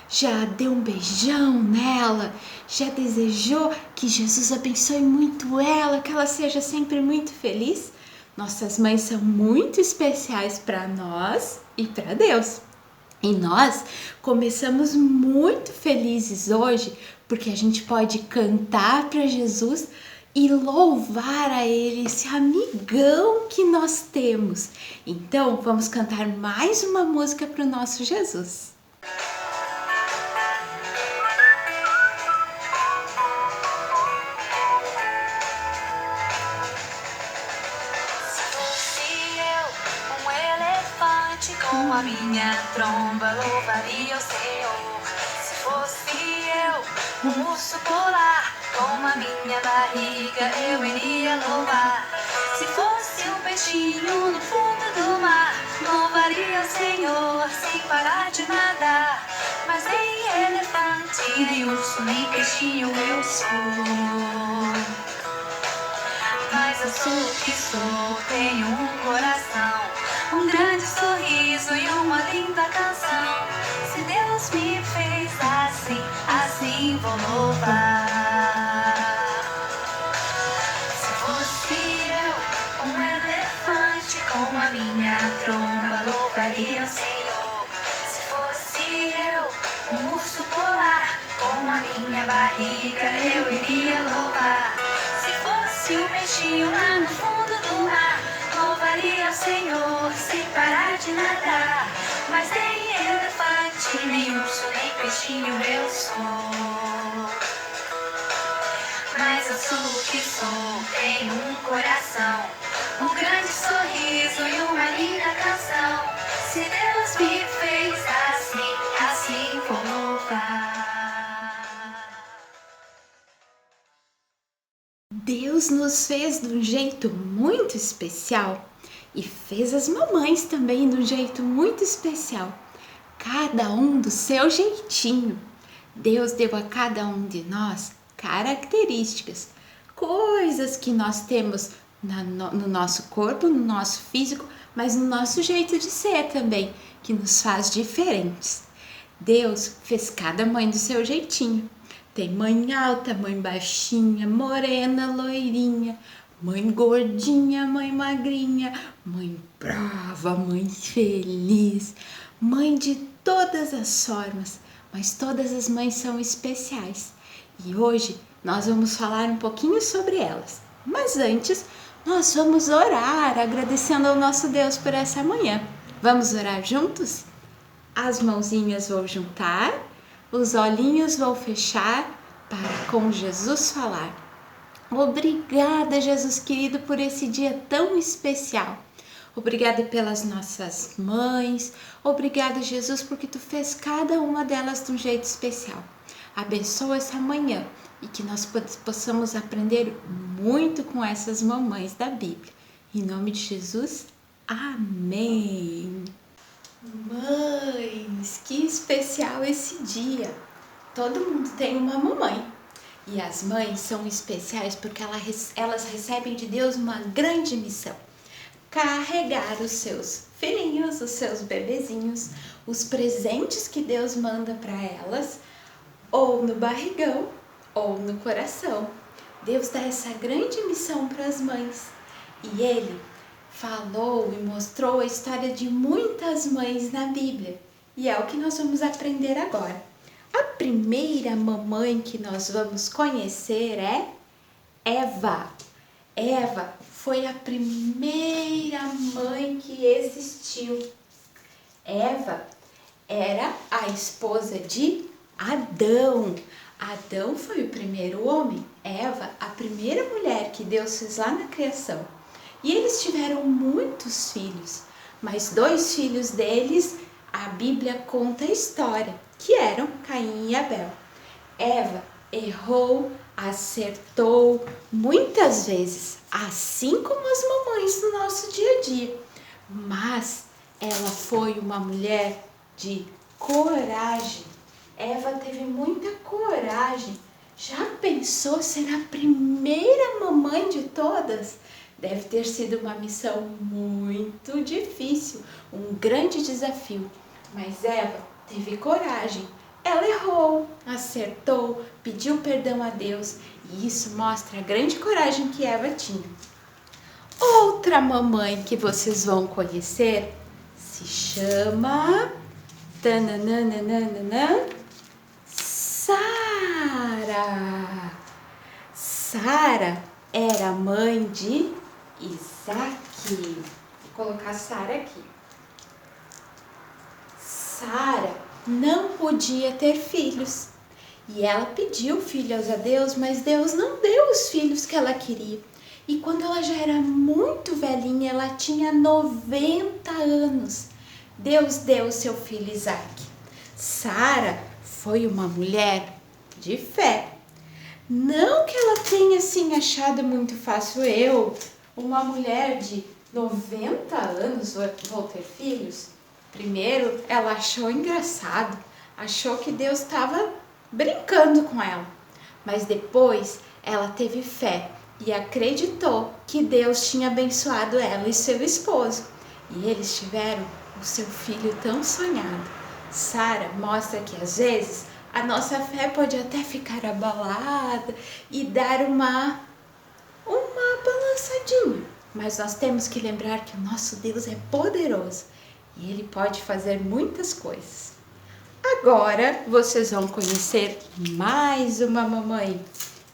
Já deu um beijão nela? Já desejou que Jesus abençoe muito ela, que ela seja sempre muito feliz? Nossas mães são muito especiais para nós e para Deus. E nós começamos muito felizes hoje, porque a gente pode cantar para Jesus e louvar a Ele, esse amigão que nós temos. Então, vamos cantar mais uma música para o nosso Jesus. Com a minha tromba louvaria o Senhor. Se fosse eu, um urso polar, com a minha barriga eu iria louvar. Se fosse um peixinho no fundo do mar, louvaria o Senhor sem parar de nadar. Mas nem elefante, nem urso, nem peixinho eu sou. Mas eu sou o que sou, tenho um coração, um grande sorriso e uma linda canção. Se Deus me fez assim, assim vou louvar. Se fosse eu, um elefante, com a minha tromba louvaria o Senhor. Se fosse eu, um urso polar, com a minha barriga eu iria louvar. Se fosse um peixinho lá no fundo do mar, louvaria o Senhor sem parar de nadar. Mas nem elefante, nem urso, nem peixinho eu sou. Mas eu sou o que sou, tenho um coração, um grande sorriso e uma linda canção. Se Deus me fez assim, assim vou louvar. Deus nos fez de um jeito muito especial e fez as mamães também de um jeito muito especial, cada um do seu jeitinho. Deus deu a cada um de nós características, coisas que nós temos no nosso corpo, no nosso físico, mas no nosso jeito de ser também, que nos faz diferentes. Deus fez cada mãe do seu jeitinho. Tem mãe alta, mãe baixinha, morena, loirinha, mãe gordinha, mãe magrinha, mãe brava, mãe feliz, mãe de todas as formas, mas todas as mães são especiais. E hoje nós vamos falar um pouquinho sobre elas. Mas antes, nós vamos orar agradecendo ao nosso Deus por essa manhã. Vamos orar juntos? As mãozinhas vou juntar, os olhinhos vou fechar para com Jesus falar. Obrigada, Jesus querido, por esse dia tão especial. Obrigada pelas nossas mães. Obrigada, Jesus, porque Tu fez cada uma delas de um jeito especial. Abençoa essa manhã e que nós possamos aprender muito com essas mamães da Bíblia. Em nome de Jesus, amém. Mães, que especial esse dia! Todo mundo tem uma mamãe. E as mães são especiais porque elas recebem de Deus uma grande missão. Carregar os seus filhinhos, os seus bebezinhos, os presentes que Deus manda para elas, ou no barrigão, ou no coração. Deus dá essa grande missão para as mães. E Ele falou e mostrou a história de muitas mães na Bíblia. E é o que nós vamos aprender agora. A primeira mamãe que nós vamos conhecer é Eva. Eva foi a primeira mãe que existiu. Eva era a esposa de Adão. Adão foi o primeiro homem, Eva, a primeira mulher que Deus fez lá na criação. E eles tiveram muitos filhos, mas 2 filhos deles, a Bíblia conta a história, que eram Caim e Abel. Eva errou, acertou muitas vezes, assim como as mamães no nosso dia a dia. Mas ela foi uma mulher de coragem. Eva teve muita coragem. Já pensou ser a primeira mamãe de todas? Deve ter sido uma missão muito difícil, um grande desafio. Mas Eva teve coragem. Ela errou, acertou, pediu perdão a Deus. E isso mostra a grande coragem que Eva tinha. Outra mamãe que vocês vão conhecer se chama Sara. Sara era mãe de Isaac. Vou colocar Sara aqui. Sara não podia ter filhos. E ela pediu filhos a Deus, mas Deus não deu os filhos que ela queria. E quando ela já era muito velhinha, ela tinha 90 anos, Deus deu seu filho Isaac. Sara foi uma mulher de fé. Não que ela tenha assim achado muito fácil, uma mulher de 90 anos, vou ter filhos. Primeiro, ela achou engraçado, achou que Deus estava brincando com ela. Mas depois, ela teve fé e acreditou que Deus tinha abençoado ela e seu esposo. E eles tiveram o seu filho tão sonhado. Sara mostra que às vezes a nossa fé pode até ficar abalada e dar uma balançadinha. Mas nós temos que lembrar que o nosso Deus é poderoso e Ele pode fazer muitas coisas. Agora vocês vão conhecer mais uma mamãe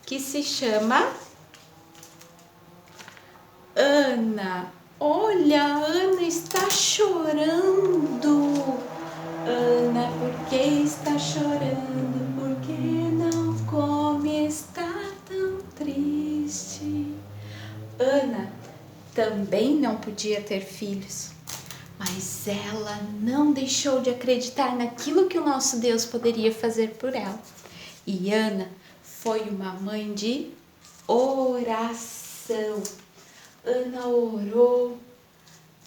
que se chama Ana. Olha, a Ana está chorando. Ana, por que está chorando? Por que não come? Está tão triste. Ana também não podia ter filhos, mas ela não deixou de acreditar naquilo que o nosso Deus poderia fazer por ela. E Ana foi uma mãe de oração. Ana orou,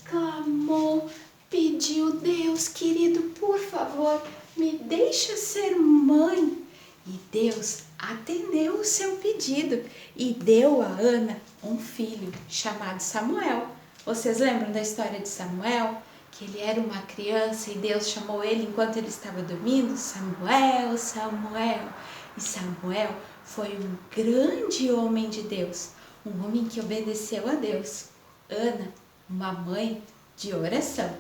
clamou, pediu: Deus querido, por favor, me deixa ser mãe. E Deus atendeu o seu pedido e deu a Ana um filho chamado Samuel. Vocês lembram da história de Samuel? Que ele era uma criança e Deus chamou ele enquanto ele estava dormindo: Samuel, Samuel. E Samuel foi um grande homem de Deus, um homem que obedeceu a Deus. Ana, uma mãe de oração.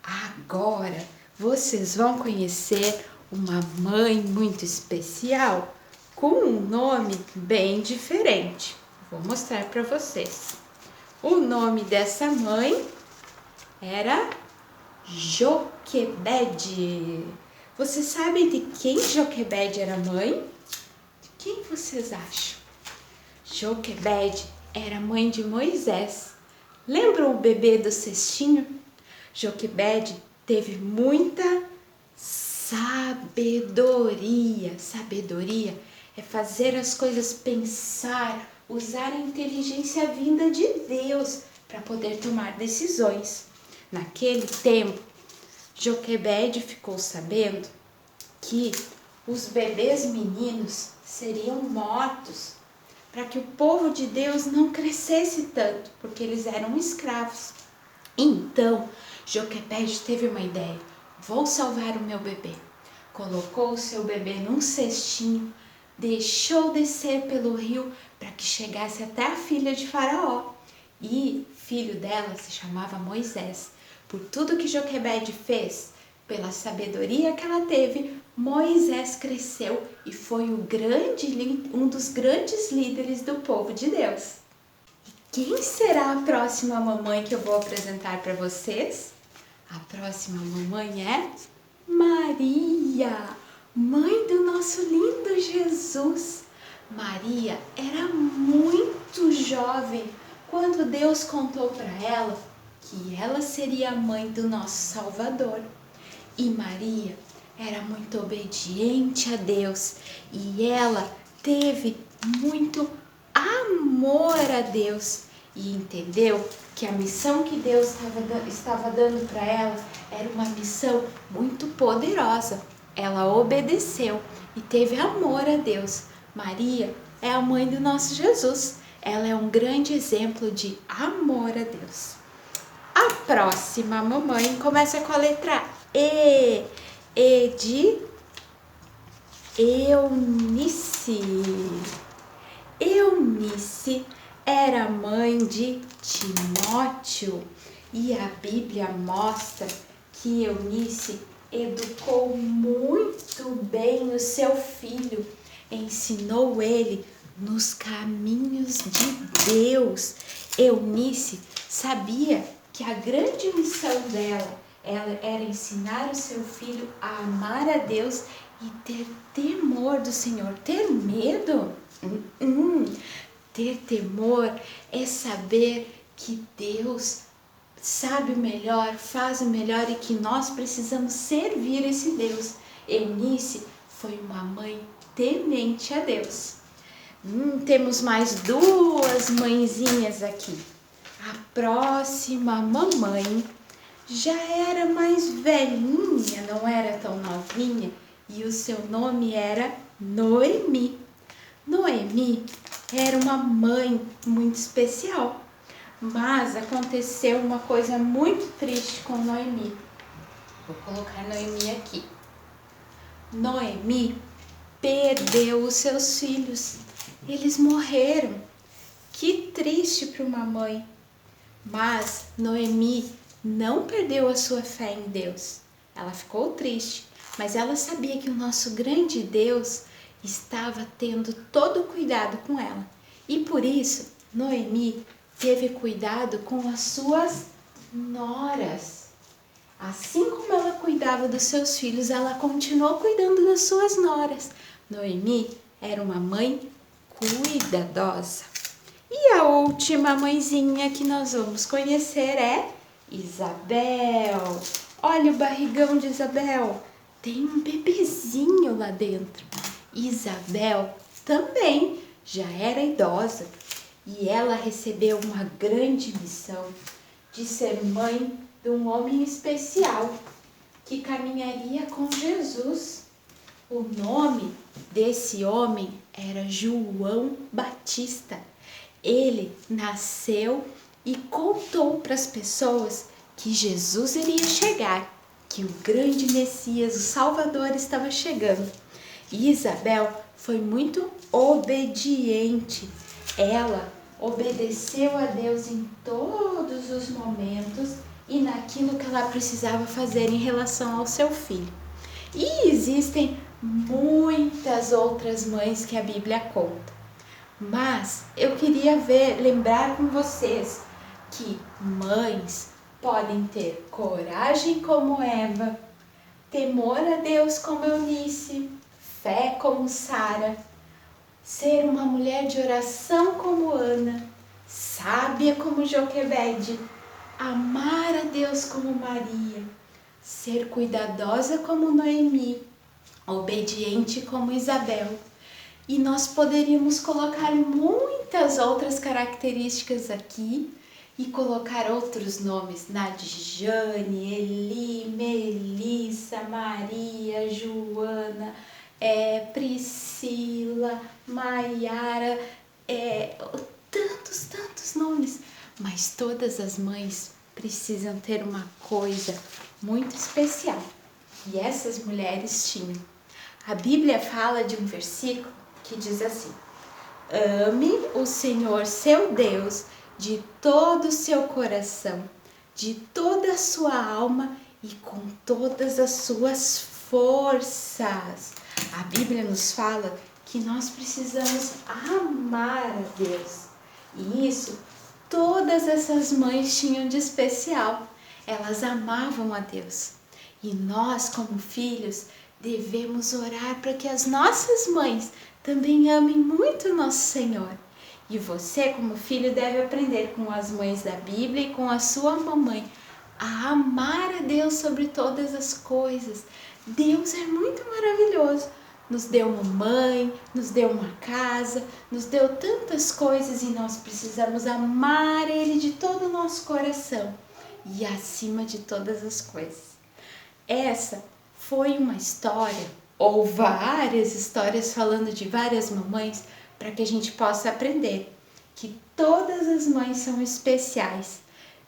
Agora vocês vão conhecer uma mãe muito especial com um nome bem diferente. Vou mostrar para vocês. O nome dessa mãe era Joquebede. Vocês sabem de quem Joquebede era mãe? De quem vocês acham? Joquebede era mãe de Moisés. Lembram o bebê do cestinho? Joquebede teve muita sabedoria. Sabedoria é fazer as coisas pensar, usar a inteligência vinda de Deus para poder tomar decisões. Naquele tempo, Joquebede ficou sabendo que os bebês meninos seriam mortos para que o povo de Deus não crescesse tanto, porque eles eram escravos. Então, Joquebede teve uma ideia: vou salvar o meu bebê. Colocou o seu bebê num cestinho, deixou descer pelo rio para que chegasse até a filha de Faraó. E filho dela se chamava Moisés. Por tudo que Joquebede fez, pela sabedoria que ela teve, Moisés cresceu e foi um dos grandes líderes do povo de Deus. E quem será a próxima mamãe que eu vou apresentar para vocês? A próxima mamãe é Maria, mãe do nosso lindo Jesus. Maria era muito jovem quando Deus contou para ela que ela seria a mãe do nosso Salvador. E Maria era muito obediente a Deus e ela teve muito amor a Deus e entendeu que a missão que Deus estava dando para ela era uma missão muito poderosa. Ela obedeceu e teve amor a Deus. Maria é a mãe do nosso Jesus. Ela é um grande exemplo de amor a Deus. A próxima mamãe começa com a letra E. E de Eunice. Eunice era mãe de Timóteo e a Bíblia mostra que Eunice educou muito bem o seu filho, ensinou ele nos caminhos de Deus. Eunice sabia que a grande missão dela era ensinar o seu filho a amar a Deus e ter temor do Senhor. Ter medo? Ter temor é saber que Deus sabe o melhor, faz o melhor e que nós precisamos servir esse Deus. Eunice foi uma mãe temente a Deus. Temos mais duas mãezinhas aqui. A próxima mamãe já era mais velhinha, não era tão novinha, e o seu nome era Noemi. Noemi era uma mãe muito especial, mas aconteceu uma coisa muito triste com Noemi. Vou colocar Noemi aqui. Noemi perdeu os seus filhos, eles morreram. Que triste para uma mãe. Mas Noemi não perdeu a sua fé em Deus. Ela ficou triste, mas ela sabia que o nosso grande Deus estava tendo todo o cuidado com ela. E por isso, Noemi teve cuidado com as suas noras. Assim como ela cuidava dos seus filhos, ela continuou cuidando das suas noras. Noemi era uma mãe cuidadosa. E a última mãezinha que nós vamos conhecer é Isabel. Olha o barrigão de Isabel. Tem um bebezinho lá dentro. Isabel também já era idosa e ela recebeu uma grande missão de ser mãe de um homem especial que caminharia com Jesus. O nome desse homem era João Batista. Ele nasceu e contou para as pessoas que Jesus iria chegar, que o grande Messias, o Salvador, estava chegando. E Isabel foi muito obediente. Ela obedeceu a Deus em todos os momentos e naquilo que ela precisava fazer em relação ao seu filho. E existem muitas outras mães que a Bíblia conta. Mas eu queria lembrar com vocês que mães podem ter coragem como Eva, temor a Deus como Eunice, fé como Sara, ser uma mulher de oração como Ana, sábia como Joquebede, amar a Deus como Maria, ser cuidadosa como Noemi, obediente como Isabel. E nós poderíamos colocar muitas outras características aqui e colocar outros nomes, Nadjane, Eli, Melissa, Maria, Joana, Priscila, Maiara, tantos nomes. Mas todas as mães precisam ter uma coisa muito especial. E essas mulheres tinham. A Bíblia fala de um versículo que diz assim: ame o Senhor seu Deus de todo o seu coração, de toda a sua alma e com todas as suas forças. A Bíblia nos fala que nós precisamos amar a Deus. E isso todas essas mães tinham de especial. Elas amavam a Deus. E nós, como filhos, devemos orar para que as nossas mães também amem muito nosso Senhor. E você, como filho, deve aprender com as mães da Bíblia e com a sua mamãe a amar a Deus sobre todas as coisas. Deus é muito maravilhoso. Nos deu uma mãe, nos deu uma casa, nos deu tantas coisas e nós precisamos amar Ele de todo o nosso coração e acima de todas as coisas. Essa foi uma história, ou várias histórias falando de várias mamães, para que a gente possa aprender que todas as mães são especiais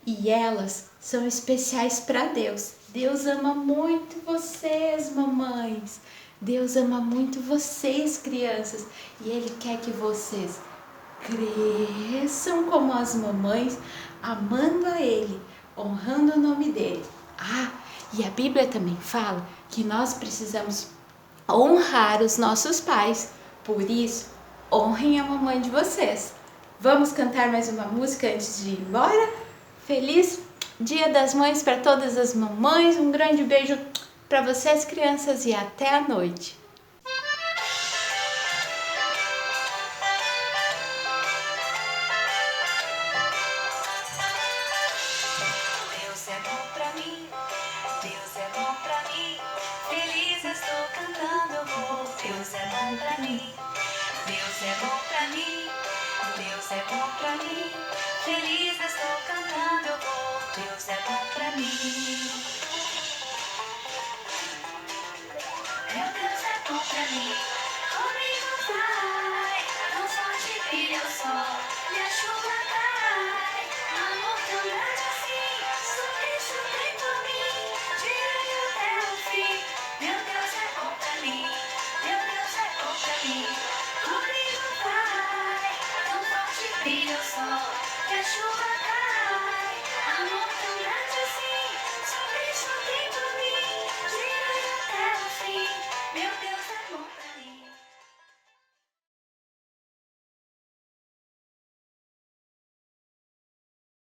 e elas são especiais para Deus. Deus ama muito vocês, mamães. Deus ama muito vocês, crianças, e Ele quer que vocês cresçam como as mamães, amando a Ele, honrando o nome dEle. E a Bíblia também fala que nós precisamos honrar os nossos pais, por isso, honrem a mamãe de vocês. Vamos cantar mais uma música antes de ir embora? Feliz Dia das Mães para todas as mamães, um grande beijo para vocês, crianças, e até a noite. Deus é bom pra mim, Deus é bom pra mim. Feliz estou cantando, eu vou. Deus é bom pra mim, Deus é bom pra mim, Deus é bom pra mim. Feliz estou cantando, eu vou. Deus é bom pra mim. Meu Deus é bom pra mim, comigo vai, tão forte brilha o sol e a chuva cai, amor tão grande assim, só isso tem por mim, direito até o fim. Meu Deus é bom pra mim, meu Deus é bom pra mim, comigo vai, tão forte brilha o sol e a chuva cai, amor